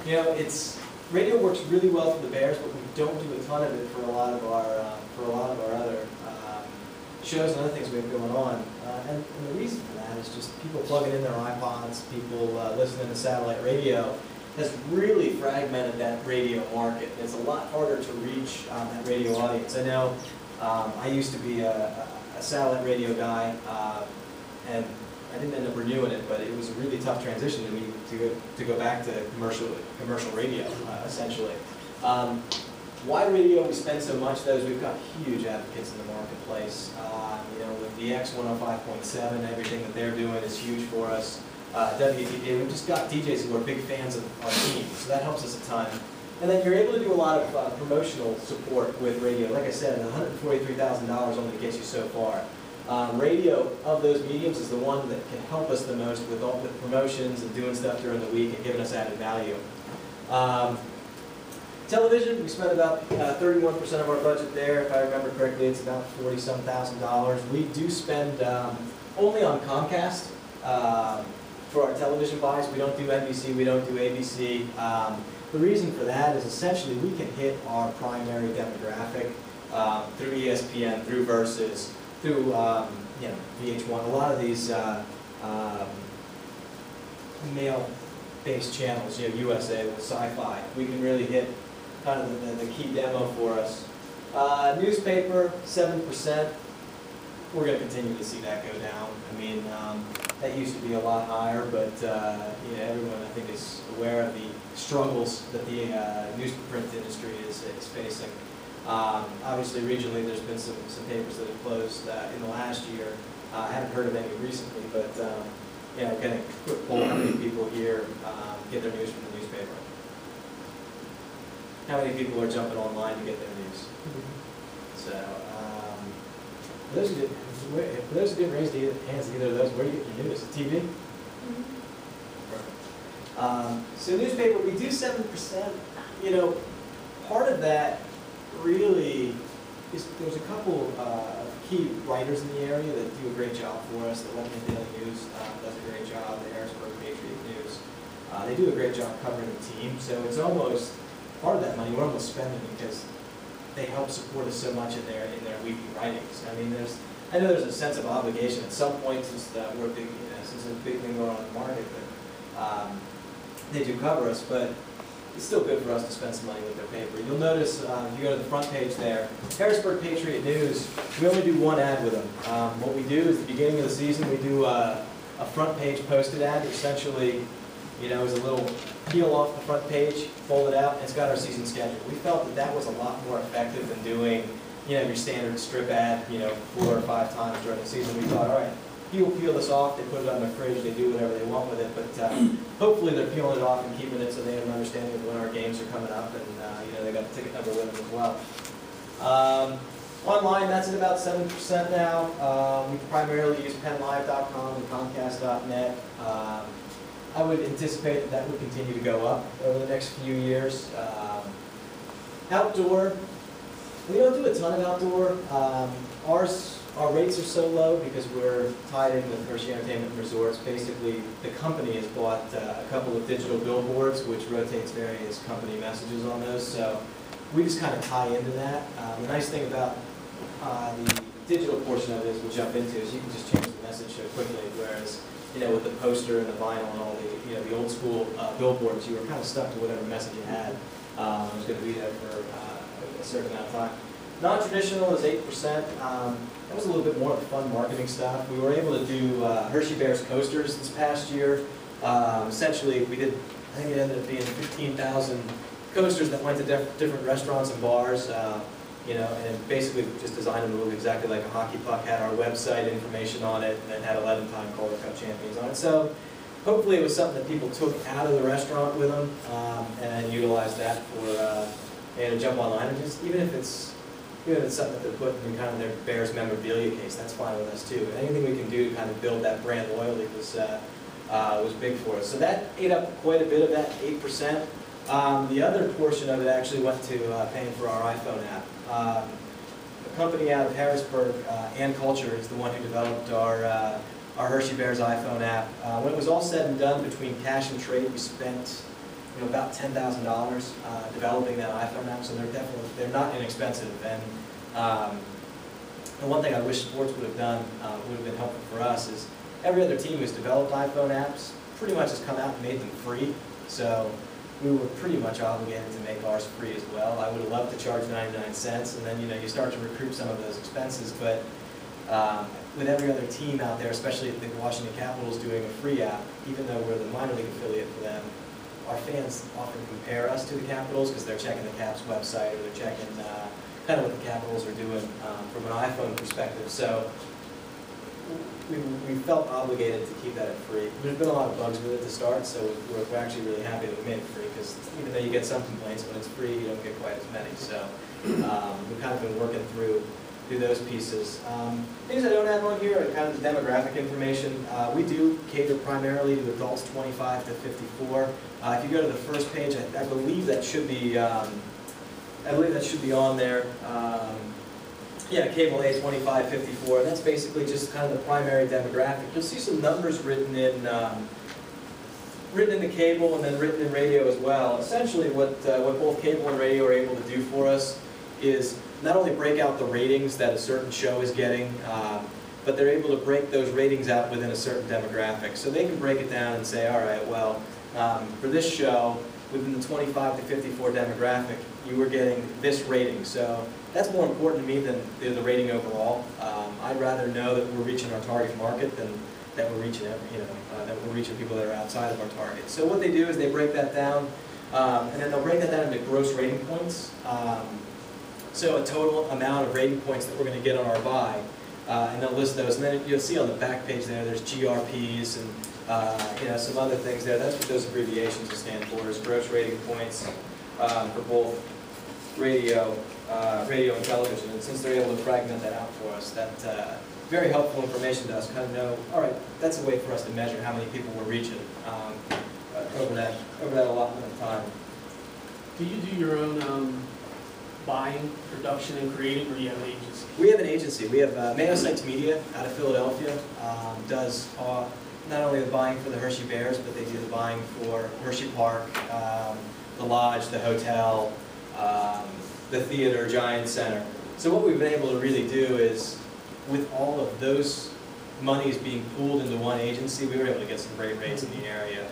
You know, radio works really well for the Bears, but we don't do a ton of it for a lot of our other shows and other things we have going on. And the reason for that is just people plugging in their iPods, people listening to satellite radio has really fragmented that radio market. It's a lot harder to reach that radio audience. I know I used to be a satellite radio guy, and I didn't end up renewing it, but it was a really tough transition to me to go back to commercial radio, essentially. Why radio we spend so much, though, is we've got huge advocates in the marketplace. You know, with the X105.7, everything that they're doing is huge for us. WTJ, we've just got DJs who are big fans of our team, so that helps us a ton. And then you're able to do a lot of promotional support with radio. Like I said, $143,000 only gets you so far. Radio, of those mediums, is the one that can help us the most with all the promotions and doing stuff during the week and giving us added value. Television, we spend about 31% of our budget there. If I remember correctly, it's about $40-some thousand. We do spend only on Comcast for our television buys. We don't do NBC, we don't do ABC. The reason for that is essentially we can hit our primary demographic through ESPN, through Versus, through you know, VH1. A lot of these male-based channels, you know, USA with Sci-Fi, we can really hit kind of the key demo for us. Newspaper, 7%. We're going to continue to see that go down. I mean, that used to be a lot higher, but you know, everyone I think is aware of the struggles that the newsprint industry is facing. Obviously, regionally, there's been some papers that have closed in the last year. I haven't heard of any recently, but you know, kind of quick poll: how many people here get their news from the newspaper? How many people are jumping online to get their news? So, for those who didn't raise their hands to either of those, where do you get your news? TV? So newspaper, we do 7%. You know, part of that really is there's a couple of key writers in the area that do a great job for us. The Lebanon Daily News does a great job. The Harrisburg Patriot News, they do a great job covering the team. So it's almost part of that money we're almost spending because they help support us so much in their weekly writings. I mean, I know there's a sense of obligation at some point since we're big, since there's a big thing going on in the market, but they do cover us. But it's still good for us to spend some money with their paper. You'll notice if you go to the front page there, Harrisburg Patriot News. We only do one ad with them. What we do is at the beginning of the season we do a front page posted ad. Essentially, you know, is a little peel off the front page, fold it out, and it's got our season schedule. We felt that that was a lot more effective than doing, you know, your standard strip ad, you know, 4 or 5 times during the season. We thought, all right, people peel this off, they put it on their fridge, they do whatever they want with it, but hopefully they're peeling it off and keeping it so they have an understanding of when our games are coming up, and you know, they got the ticket number with them as well. Online, that's at about 7% now. We primarily use PennLive.com and Comcast.net. I would anticipate that would continue to go up over the next few years. Outdoor, we don't do a ton of outdoor. Our rates are so low because we're tied in with Hershey Entertainment Resorts. Basically, the company has bought a couple of digital billboards, which rotates various company messages on those. So we just kind of tie into that. The nice thing about the digital portion of it, as we'll jump into, is you can just change the message so quickly, whereas, you know, with the poster and the vinyl and all the, you know, the old school billboards, you were kind of stuck to whatever message you had. It was going to be there for a certain amount of time. Non-traditional is 8%. That was a little bit more of the fun marketing stuff. We were able to do Hershey Bears coasters this past year. Essentially, we did, I think it ended up being 15,000 coasters that went to different restaurants and bars. You know, and basically just designed them to look exactly like a hockey puck, had our website information on it, and then had 11-time Calder Cup champions on it. So hopefully it was something that people took out of the restaurant with them and utilized that for to jump online. And just even if it's something that they're putting in kind of their Bears memorabilia case, that's fine with us too. Anything we can do to kind of build that brand loyalty was big for us. So that ate up quite a bit of that 8%. The other portion of it actually went to paying for our iPhone app. A company out of Harrisburg, And Culture, is the one who developed our Hershey Bears iPhone app. When it was all said and done, between cash and trade, we spent about $10,000 developing that iPhone app, so they're not inexpensive. And one thing I wish sports would have done, would have been helpful for us, is every other team who's developed iPhone apps pretty much has come out and made them free. So we were pretty much obligated to make ours free as well. I would have loved to charge 99 cents, and then you start to recoup some of those expenses. But with every other team out there, especially the Washington Capitals doing a free app, even though we're the minor league affiliate for them, our fans often compare us to the Capitals because they're checking the Caps website, or they're checking kind of what the Capitals are doing from an iPhone perspective. So we felt obligated to keep that at free. There's been a lot of bugs with it to start, so we're actually really happy that we made it free, because even though you get some complaints, when it's free, you don't get quite as many. So we've kind of been working through those pieces. Things I don't have on here are kind of the demographic information. We do cater primarily to adults 25 to 54. If you go to the first page, I believe that should be on there. Yeah, cable age 25, 54. And that's basically just kind of the primary demographic. You'll see some numbers written in the cable and then written in radio as well. Essentially, what both cable and radio are able to do for us is not only break out the ratings that a certain show is getting, but they're able to break those ratings out within a certain demographic. So they can break it down and say, all right, well, for this show, within the 25 to 54 demographic, you were getting this rating. So that's more important to me than the rating overall. I'd rather know that we're reaching our target market than that we're reaching, that we're reaching people that are outside of our target. So what they do is they break that down, and then they'll break that down into gross rating points. So a total amount of rating points that we're going to get on our buy, and they'll list those. And then you'll see on the back page there's GRPs and some other things there. That's what those abbreviations will stand for, is gross rating points for both radio and television. And since they're able to fragment that out for us, that's very helpful information to us. Kind of know, all right, that's a way for us to measure how many people we're reaching over that allotment of time. Do you do your own buying, production, and creating, or do you have an agency? We have an agency. We have Mayo Sites Media out of Philadelphia. Does not only the buying for the Hershey Bears, but they do the buying for Hershey Park, the lodge, the hotel, the theater, Giant Center. So what we've been able to really do is, with all of those monies being pooled into one agency, we were able to get some great rates in the area.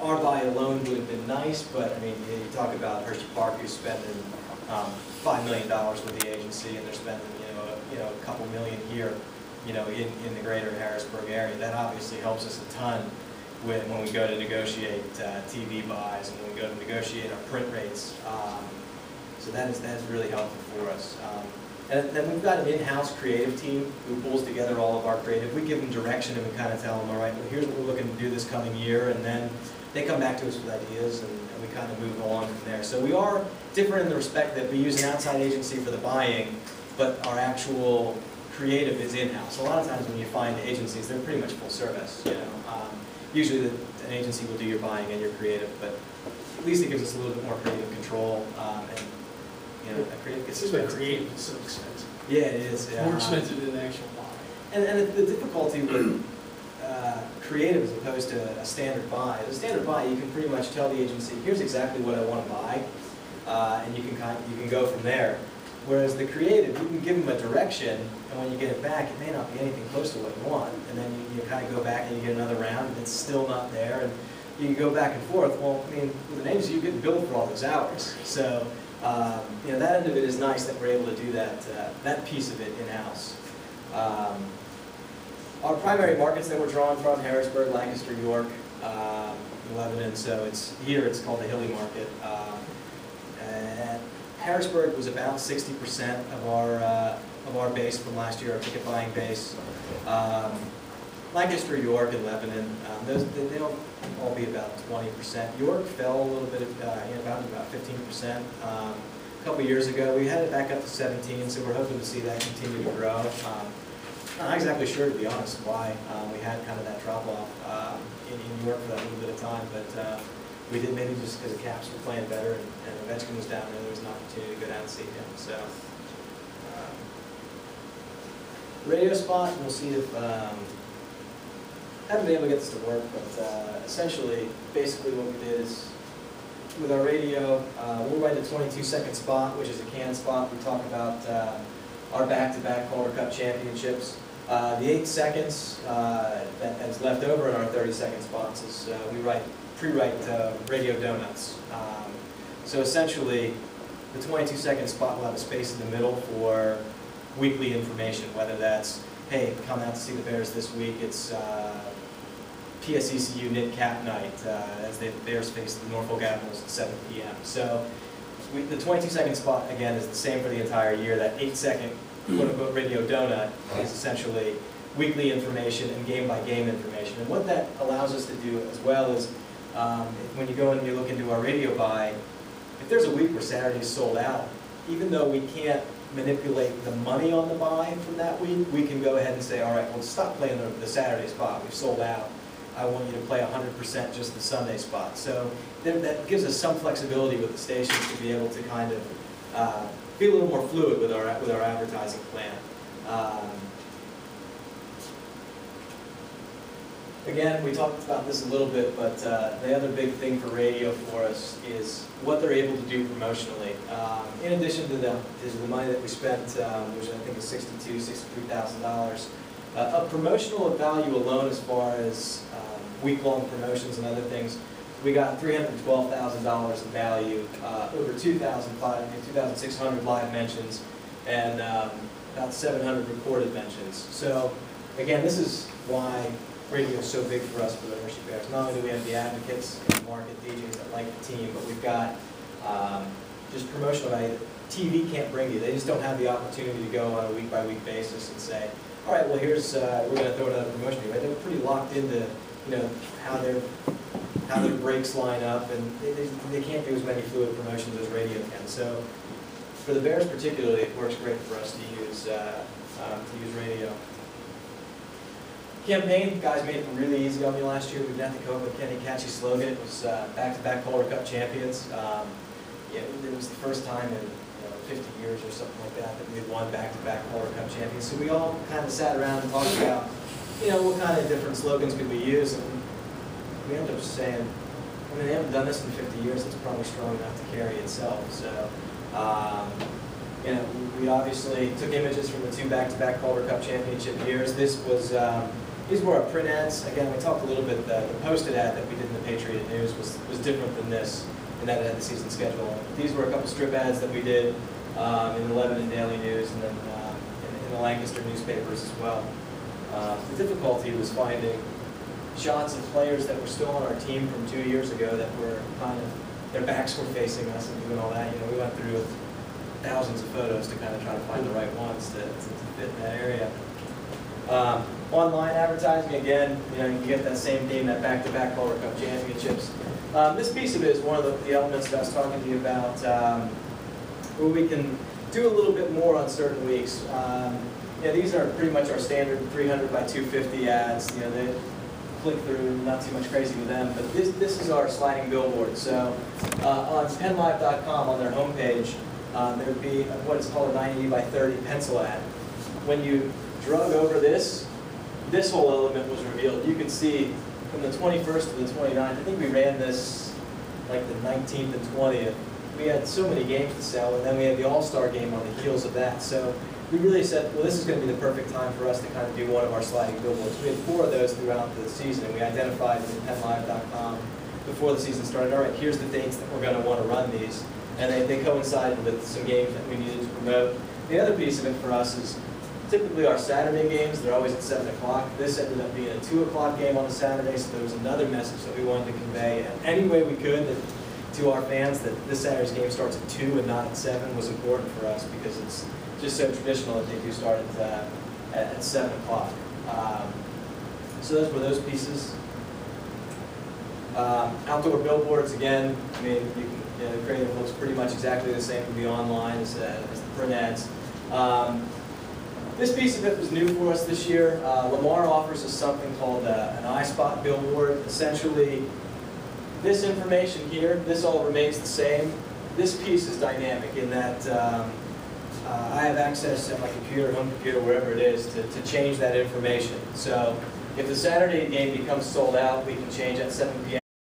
Our buy alone would have been nice, but I mean, you talk about Hershey Park, who's spending $5 million with the agency, and they're spending a couple million here, in the greater Harrisburg area. That obviously helps us a ton when we go to negotiate TV buys and when we go to negotiate our print rates. So that is really helpful for us. And then we've got an in-house creative team who pulls together all of our creative. We give them direction and we kind of tell them, all right, well, here's what we're looking to do this coming year, and then they come back to us with ideas, and we kind of move along from there. So we are different in the respect that we use an outside agency for the buying, but our actual creative is in-house. A lot of times when you find agencies, they're pretty much full service. Usually an agency will do your buying and your creative, but at least it gives us a little bit more creative control. It seems like creative is so expensive. Yeah, it is. More expensive than the actual buy. And the difficulty with creative as opposed to a standard buy. A standard buy, you can pretty much tell the agency, here's exactly what I want to buy, and you can go from there. Whereas the creative, you can give them a direction, and when you get it back, it may not be anything close to what you want. And then you kind of go back and you get another round, and it's still not there, and you can go back and forth. Well, I mean, with an agency, you get billed for all those hours. So, that end of it is nice that we're able to do that piece of it in-house. Our primary markets that we're drawing from: Harrisburg, Lancaster, York, Lebanon. So it's called the Hilly Market. And Harrisburg was about 60% of our base from last year, our ticket buying base. Lancaster, York, and Lebanon, they'll all be about 20%. York fell a little bit, about 15%. A couple years ago, we had it back up to 17, so we're hoping to see that continue to grow. Not exactly sure, to be honest, why we had kind of that drop-off in York for that little bit of time, but we did, maybe just because the Caps were playing better and Ovechkin was down there, there was an opportunity to go down and see him. So, radio spot, we'll see if haven't been able to get this to work, but essentially, basically what we did is, with our radio, we'll write a 22-second spot, which is a canned spot. We talk about our back-to-back Calder Cup championships. The 8 seconds that's left over in our 30-second spots is we pre-write radio donuts. So essentially, the 22-second spot will have a space in the middle for weekly information, whether that's, hey, come out to see the Bears this week, it's PSECU knit cap night as the Bears face the Norfolk Admirals at 7 p.m. So the 22-second spot, again, is the same for the entire year. That 8-second quote-unquote radio donut is essentially weekly information and game-by-game information. And what that allows us to do as well is when you go and you look into our radio buy, if there's a week where Saturday is sold out, even though we can't manipulate the money on the buy from that week, we can go ahead and say, all right, well, stop playing the Saturday spot. We've sold out. I want you to play 100% just the Sunday spot. So that gives us some flexibility with the stations to be able to kind of be a little more fluid with our advertising plan. Again, we talked about this a little bit, but the other big thing for radio for us is what they're able to do promotionally. In addition to the money that we spent, which I think is $63,000, of promotional value alone as far as week-long promotions and other things, we got $312,000 in value, over 2,600 live mentions, and about 700 recorded mentions. So again, this is why radio is so big for us for the Hershey Bears. Not only do we have the advocates and market DJs that like the team, but we've got just promotional value that TV can't bring you. They just don't have the opportunity to go on a week-by-week basis and say, all right, well, here's we're going to throw another promotion here. They're pretty locked into how their breaks line up, and they can't do as many fluid promotions as radio can. So for the Bears particularly, it works great for us to use radio. Campaign, guys made it really easy on me last year. We didn't have to come up with any catchy slogan. It was back-to-back Calder Cup champions. It was the first time in 50 years or something like that we had won back-to-back Calder Cup champions. So we all kind of sat around and talked about, what kind of different slogans could we use, and we ended up saying, they haven't done this in 50 years. It's probably strong enough to carry itself. So, we obviously took images from the 2 back-to-back Calder Cup championship years. These were our print ads. Again, we talked a little bit, the posted ad that we did in the Patriot News was different than this, and that had the season schedule. These were a couple strip ads that we did in the Lebanon Daily News and then in the Lancaster newspapers as well. The difficulty was finding shots of players that were still on our team from 2 years ago that were kind of, their backs were facing us and doing all that. We went through thousands of photos to kind of try to find the right ones to fit in that area. Online advertising, again, you get that same theme, that back-to-back Calder Cup championships. This piece of it is one of the elements that I was talking to you about, where we can do a little bit more on certain weeks. These are pretty much our standard 300 by 250 ads. They click through, not too much crazy with them, but this is our sliding billboard. So on PennLive.com, on their homepage, there would be what is called a 90 by 30 pencil ad. When you drug over this whole element was revealed. You could see from the 21st to the 29th, I think we ran this like the 19th and 20th. We had so many games to sell, and then we had the All-Star game on the heels of that. So we really said, well, this is going to be the perfect time for us to kind of do one of our sliding billboards. We had 4 of those throughout the season, and we identified in PennLive.com before the season started, all right, here's the dates that we're going to want to run these. And they coincided with some games that we needed to promote. The other piece of it for us is typically our Saturday games, they're always at 7 o'clock. This ended up being a 2 o'clock game on a Saturday, so there was another message that we wanted to convey. And any way we could to our fans that this Saturday's game starts at 2 and not at 7 was important for us because it's just so traditional that they do start at 7 o'clock. So those were those pieces. Outdoor billboards, again, the creative looks pretty much exactly the same to be online as the print ads. This piece of it was new for us this year. Lamar offers us something called an iSpot billboard. Essentially, this information here, this all remains the same. This piece is dynamic in that I have access at my computer, home computer, wherever it is, to change that information. So If the Saturday game becomes sold out, we can change at 7 p.m.